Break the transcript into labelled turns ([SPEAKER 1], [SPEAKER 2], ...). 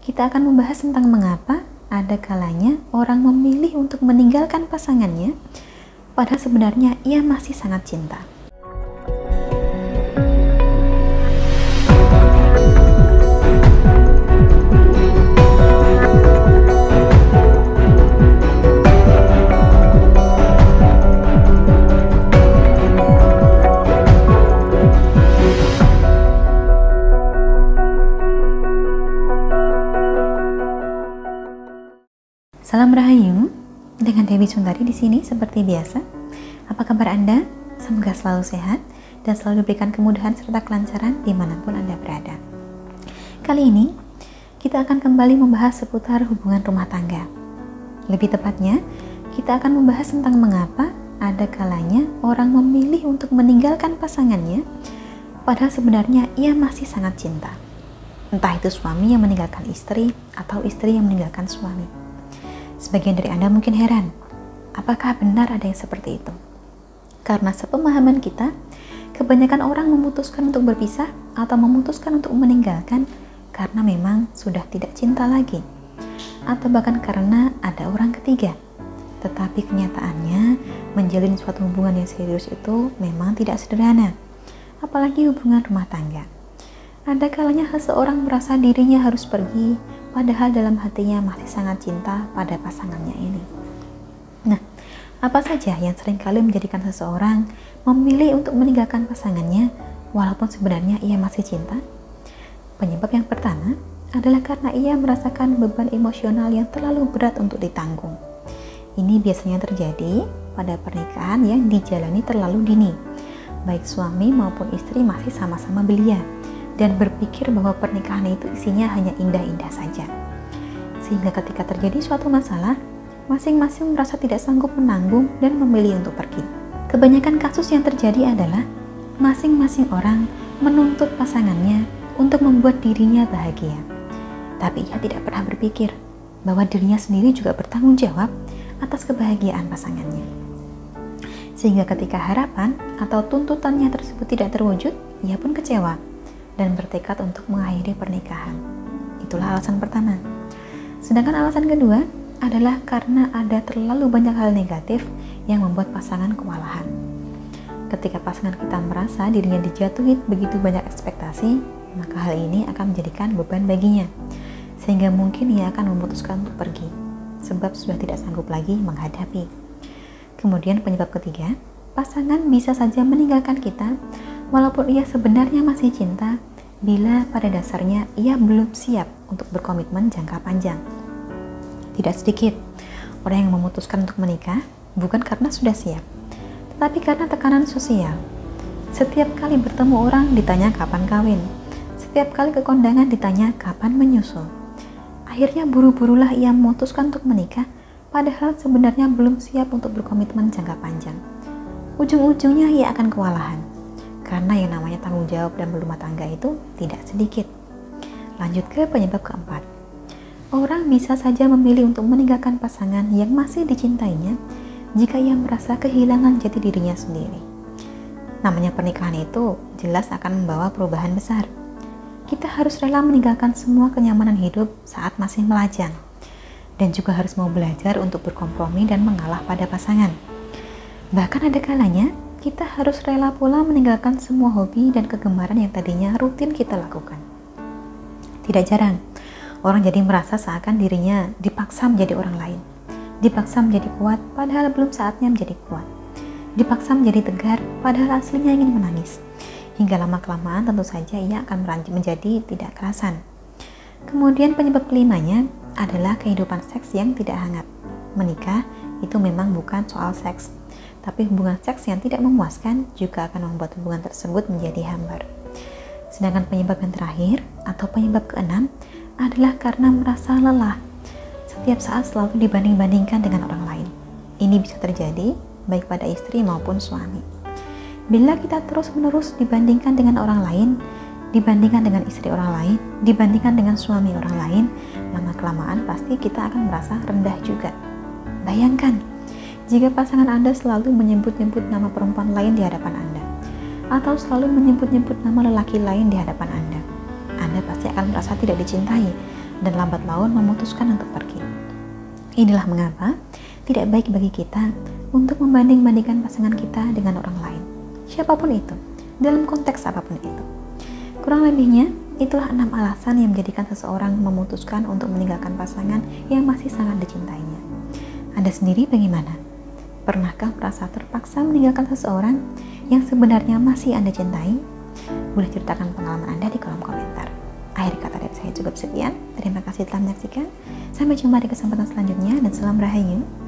[SPEAKER 1] kita akan membahas tentang mengapa ada kalanya orang memilih untuk meninggalkan pasangannya, padahal sebenarnya ia masih sangat cinta. Salam Rahayu, dengan Dewi Sundari di sini seperti biasa. Apa kabar Anda? Semoga selalu sehat dan selalu diberikan kemudahan serta kelancaran dimanapun Anda berada. Kali ini, kita akan kembali membahas seputar hubungan rumah tangga. Lebih tepatnya, kita akan membahas tentang mengapa ada kalanya orang memilih untuk meninggalkan pasangannya, padahal sebenarnya ia masih sangat cinta. Entah itu suami yang meninggalkan istri atau istri yang meninggalkan suami. Sebagian dari Anda mungkin heran, apakah benar ada yang seperti itu? Karena sepemahaman kita, kebanyakan orang memutuskan untuk berpisah atau memutuskan untuk meninggalkan karena memang sudah tidak cinta lagi, atau bahkan karena ada orang ketiga. Tetapi kenyataannya, menjalin suatu hubungan yang serius itu memang tidak sederhana, apalagi hubungan rumah tangga. Ada kalanya seseorang merasa dirinya harus pergi, padahal dalam hatinya masih sangat cinta pada pasangannya ini. Nah, apa saja yang seringkali menjadikan seseorang memilih untuk meninggalkan pasangannya walaupun sebenarnya ia masih cinta? Penyebab yang pertama adalah karena ia merasakan beban emosional yang terlalu berat untuk ditanggung. Ini biasanya terjadi pada pernikahan yang dijalani terlalu dini. Baik suami maupun istri masih sama-sama belia dan berpikir bahwa pernikahan itu isinya hanya indah-indah saja. Sehingga ketika terjadi suatu masalah, masing-masing merasa tidak sanggup menanggung dan memilih untuk pergi. Kebanyakan kasus yang terjadi adalah masing-masing orang menuntut pasangannya untuk membuat dirinya bahagia. Tapi ia tidak pernah berpikir bahwa dirinya sendiri juga bertanggung jawab atas kebahagiaan pasangannya. Sehingga ketika harapan atau tuntutannya tersebut tidak terwujud, ia pun kecewa dan bertekad untuk mengakhiri pernikahan. Itulah alasan pertama. Sedangkan alasan kedua adalah karena ada terlalu banyak hal negatif yang membuat pasangan kewalahan. Ketika pasangan kita merasa dirinya dijatuhi begitu banyak ekspektasi, maka hal ini akan menjadikan beban baginya, sehingga mungkin ia akan memutuskan untuk pergi, sebab sudah tidak sanggup lagi menghadapi. Kemudian penyebab ketiga, pasangan bisa saja meninggalkan kita walaupun ia sebenarnya masih cinta, bila pada dasarnya ia belum siap untuk berkomitmen jangka panjang. Tidak sedikit orang yang memutuskan untuk menikah bukan karena sudah siap, tetapi karena tekanan sosial. Setiap kali bertemu orang ditanya kapan kawin, setiap kali ke kondangan ditanya kapan menyusul. Akhirnya buru-burulah ia memutuskan untuk menikah, padahal sebenarnya belum siap untuk berkomitmen jangka panjang. Ujung-ujungnya ia akan kewalahan, karena yang namanya tanggung jawab dan berumah tangga itu tidak sedikit. Lanjut ke penyebab keempat. Orang bisa saja memilih untuk meninggalkan pasangan yang masih dicintainya jika ia merasa kehilangan jati dirinya sendiri. Namanya pernikahan itu jelas akan membawa perubahan besar. Kita harus rela meninggalkan semua kenyamanan hidup saat masih melajang, dan juga harus mau belajar untuk berkompromi dan mengalah pada pasangan. Bahkan ada kalanya kita harus rela pula meninggalkan semua hobi dan kegemaran yang tadinya rutin kita lakukan. Tidak jarang, orang jadi merasa seakan dirinya dipaksa menjadi orang lain. Dipaksa menjadi kuat, padahal belum saatnya menjadi kuat. Dipaksa menjadi tegar, padahal aslinya ingin menangis. Hingga lama-kelamaan tentu saja ia akan menjadi tidak kerasan. Kemudian penyebab kelimanya adalah kehidupan seks yang tidak hangat. Menikah itu memang bukan soal seks, tapi hubungan seks yang tidak memuaskan juga akan membuat hubungan tersebut menjadi hambar. Sedangkan penyebab yang terakhir atau penyebab keenam adalah karena merasa lelah. Setiap saat selalu dibanding-bandingkan dengan orang lain. Ini bisa terjadi baik pada istri maupun suami. Bila kita terus-menerus dibandingkan dengan orang lain, dibandingkan dengan istri orang lain, dibandingkan dengan suami orang lain, lama-kelamaan pasti kita akan merasa rendah juga. Bayangkan, jika pasangan Anda selalu menyebut-nyebut nama perempuan lain di hadapan Anda, atau selalu menyebut-nyebut nama lelaki lain di hadapan Anda pasti akan merasa tidak dicintai, dan lambat laun memutuskan untuk pergi. Inilah mengapa tidak baik bagi kita untuk membanding-bandingkan pasangan kita dengan orang lain, siapapun itu, dalam konteks apapun itu. Kurang lebihnya, itulah 6 alasan yang menjadikan seseorang memutuskan untuk meninggalkan pasangan yang masih sangat dicintainya. Anda sendiri bagaimana? Pernahkah merasa terpaksa meninggalkan seseorang yang sebenarnya masih Anda cintai? Boleh ceritakan pengalaman Anda di kolom komentar. Akhir kata dari saya cukup sekian. Terima kasih telah menyaksikan. Sampai jumpa di kesempatan selanjutnya dan salam rahayu.